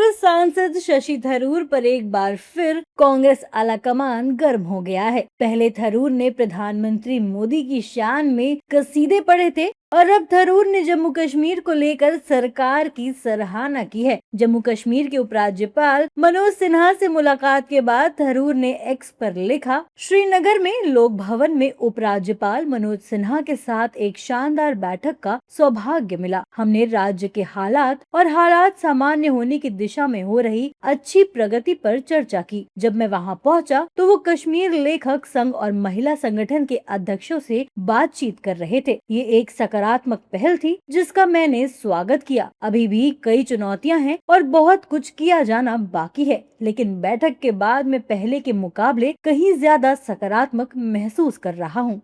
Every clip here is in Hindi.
कांग्रेस सांसद शशि थरूर पर एक बार फिर कांग्रेस आलाकमान गर्म हो गया है। पहले थरूर ने प्रधानमंत्री मोदी की शान में कसीदे पढ़े थे और अब थरूर ने जम्मू कश्मीर को लेकर सरकार की सराहना की है। जम्मू कश्मीर के उपराज्यपाल मनोज सिन्हा से मुलाकात के बाद थरूर ने एक्स पर लिखा, श्रीनगर में लोक भवन में उपराज्यपाल मनोज सिन्हा के साथ एक शानदार बैठक का सौभाग्य मिला। हमने राज्य के हालात सामान्य होने की दिशा में हो रही अच्छी प्रगति पर चर्चा की। जब मैं वहां पहुंचा तो वो कश्मीर लेखक संघ और महिला संगठन के अध्यक्षों से बातचीत कर रहे थे। ये एक सकारात्मक पहल थी जिसका मैंने स्वागत किया। अभी भी कई चुनौतियां हैं और बहुत कुछ किया जाना बाकी है, लेकिन बैठक के बाद मैं पहले के मुकाबले कहीं ज्यादा सकारात्मक महसूस कर रहा हूँ।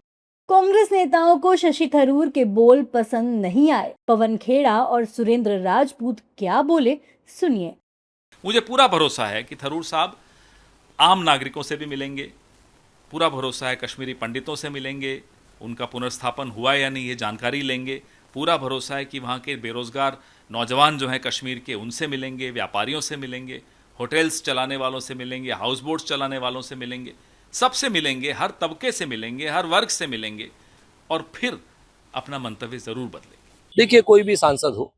कांग्रेस नेताओं को शशि थरूर के बोल पसंद नहीं आए। पवन खेड़ा और सुरेंद्र राजपूत क्या बोले, सुनिए। मुझे पूरा भरोसा है कि थरूर साहब आम नागरिकों से भी मिलेंगे, पूरा भरोसा है कश्मीरी पंडितों से मिलेंगे, उनका पुनर्स्थापन हुआ या नहीं ये जानकारी लेंगे, पूरा भरोसा है कि वहाँ के बेरोजगार नौजवान जो हैं कश्मीर के उनसे मिलेंगे, व्यापारियों से मिलेंगे, होटल्स चलाने वालों से मिलेंगे, हाउस बोट्स चलाने वालों से मिलेंगे, सबसे मिलेंगे, हर तबके से मिलेंगे, हर वर्ग से मिलेंगे और फिर अपना मंतव्य जरूर बदलेंगे। देखिए, कोई भी सांसद हो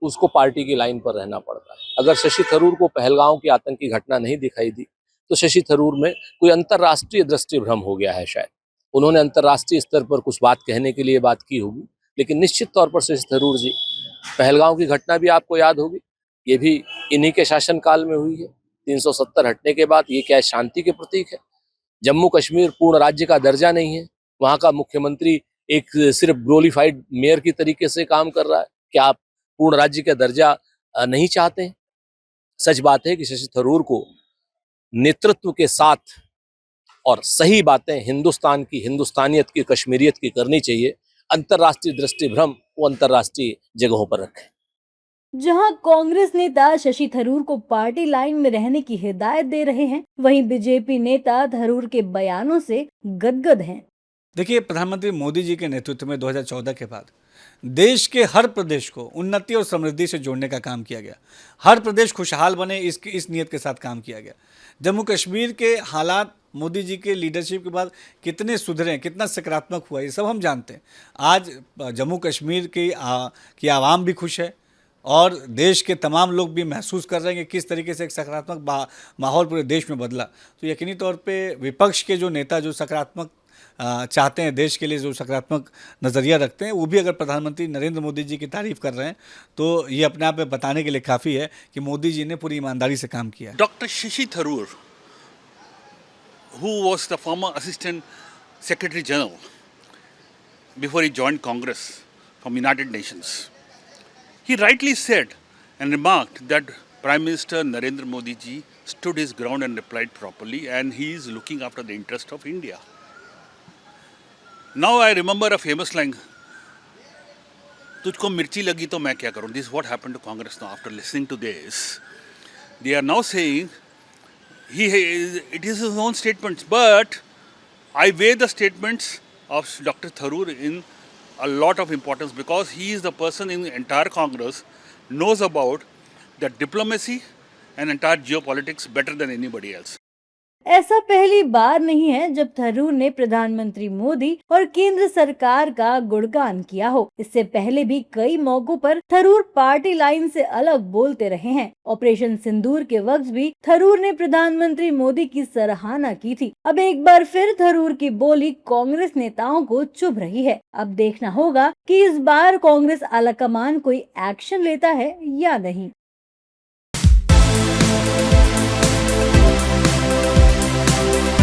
उसको पार्टी की लाइन पर रहना पड़ता है। अगर शशि थरूर को पहलगांव की आतंकी घटना नहीं दिखाई दी तो शशि थरूर में कोई अंतर्राष्ट्रीय दृष्टि भ्रम हो गया है। शायद उन्होंने अंतर्राष्ट्रीय स्तर पर कुछ बात कहने के लिए बात की होगी, लेकिन निश्चित तौर पर शशि थरूर जी, पहलगांव की घटना भी आपको याद होगी, ये भी इन्हीं के शासनकाल में हुई है। 370 हटने के बाद ये क्या शांति के प्रतीक है? जम्मू कश्मीर पूर्ण राज्य का दर्जा नहीं है, वहाँ का मुख्यमंत्री एक सिर्फ ग्लोरीफाइड मेयर की तरीके से काम कर रहा है। क्या आप पूर्ण राज्य का दर्जा नहीं चाहते हैं? सच बात है कि शशि थरूर को नेतृत्व के साथ और सही बातें हिंदुस्तान की, हिंदुस्तानियत की, कश्मीरियत की करनी चाहिए। अंतर्राष्ट्रीय दृष्टि भ्रम वो अंतर्राष्ट्रीय जगहों पर रखें। जहां कांग्रेस नेता शशि थरूर को पार्टी लाइन में रहने की हिदायत दे रहे हैं, वहीं बीजेपी नेता थरूर के बयानों से गदगद हैं। देखिए, प्रधानमंत्री मोदी जी के नेतृत्व में 2014 के बाद देश के हर प्रदेश को उन्नति और समृद्धि से जोड़ने का काम किया गया। हर प्रदेश खुशहाल बने, इस नियत के साथ काम किया गया। जम्मू कश्मीर के हालात मोदी जी के लीडरशिप के बाद कितने सुधरे, कितना सकारात्मक हुआ, ये सब हम जानते हैं। आज जम्मू कश्मीर की आवाम भी खुश है और देश के तमाम लोग भी महसूस कर रहे हैं कि किस तरीके से एक सकारात्मक माहौल पूरे देश में बदला। तो यकीनी तौर पे विपक्ष के जो नेता जो सकारात्मक चाहते हैं, देश के लिए जो सकारात्मक नज़रिया रखते हैं, वो भी अगर प्रधानमंत्री नरेंद्र मोदी जी की तारीफ कर रहे हैं तो ये अपने आप में बताने के लिए काफ़ी है कि मोदी जी ने पूरी ईमानदारी से काम किया है। Doctor Shashi Tharoor, who was the former Assistant Secretary General before he joined Congress from United Nations, he rightly said and remarked that Prime Minister Narendra Modi ji stood his ground and replied properly, and he is looking after the interest of India. Now I remember a famous line, तुझको मिर्ची लगी तो मैं क्या करूं? This is what happened to Congress now after listening to this. They are now saying it is his own statements, but I weigh the statements of Dr. Tharoor in a lot of importance because he is the person in the entire Congress knows about the diplomacy and entire geopolitics better than anybody else. ऐसा पहली बार नहीं है जब थरूर ने प्रधानमंत्री मोदी और केंद्र सरकार का गुणगान किया हो। इससे पहले भी कई मौकों पर थरूर पार्टी लाइन से अलग बोलते रहे हैं। ऑपरेशन सिंदूर के वक्त भी थरूर ने प्रधानमंत्री मोदी की सराहना की थी। अब एक बार फिर थरूर की बोली कांग्रेस नेताओं को चुभ रही है। अब देखना होगा कि इस बार कांग्रेस आलाकमान कोई एक्शन लेता है या नहीं।